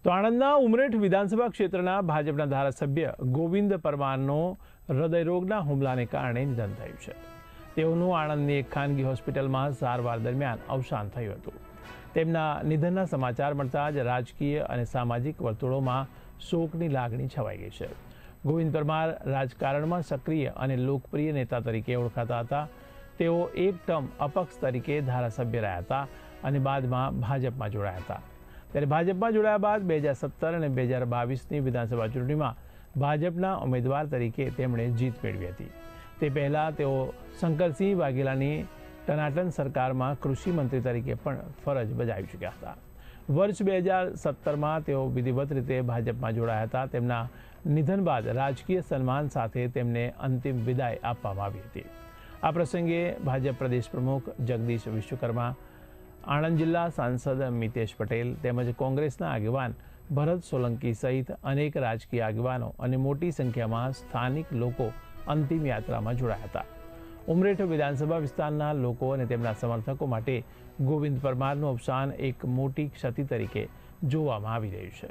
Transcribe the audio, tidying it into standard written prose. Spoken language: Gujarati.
તો આણંદના ઉમરેઠ વિધાનસભા ક્ષેત્રના ભાજપના ધારાસભ્ય ગોવિંદ પરમારનો હૃદયરોગના હુમલાને કારણે નિધન થયું છે. તેઓનું આણંદની એક ખાનગી હોસ્પિટલમાં સારવાર દરમિયાન અવસાન થયું હતું. તેમના નિધનના સમાચાર મળતા જ રાજકીય અને સામાજિક વર્તુળોમાં શોકની લાગણી છવાઈ ગઈ છે. ગોવિંદ પરમાર રાજકારણમાં સક્રિય અને લોકપ્રિય નેતા તરીકે ઓળખાતા હતા. તેઓ એક ટર્મ અપક્ષ તરીકે ધારાસભ્ય રહ્યા હતા અને બાદમાં ભાજપમાં જોડાયા હતા. ત્યારે ભાજપમાં જોડાયા બાદ 2017 અને 2022ની વિધાનસભા ચૂંટણીમાં ભાજપના ઉમેદવાર તરીકે તેમણે જીત મેળવી હતી. તે પહેલાં તેઓ શંકરસિંહ વાઘેલાની ટનાટન સરકારમાં કૃષિ મંત્રી તરીકે પણ ફરજ બજાવી ચૂક્યા હતા. વર્ષ 2017માં તેઓ વિધિવત રીતે ભાજપમાં જોડાયા હતા. તેમના નિધન બાદ રાજકીય સન્માન સાથે તેમને અંતિમ વિદાય આપવામાં આવી હતી. આ પ્રસંગે ભાજપ પ્રદેશ પ્રમુખ જગદીશ વિશ્વકર્મા, આણંદ જિલ્લા સાંસદ મિતેશ પટેલ તેમજ કોંગ્રેસના આગેવાન ભરત સોલંકી સહિત અનેક રાજકીય આગેવાનો અને મોટી સંખ્યામાં સ્થાનિક લોકો અંતિમ યાત્રામાં જોડાયા હતા. ઉમરેઠ વિધાનસભા વિસ્તારના લોકો અને તેમના સમર્થકો માટે ગોવિંદ પરમારનું અવસાન એક મોટી ક્ષતિ તરીકે જોવામાં આવી રહ્યું છે.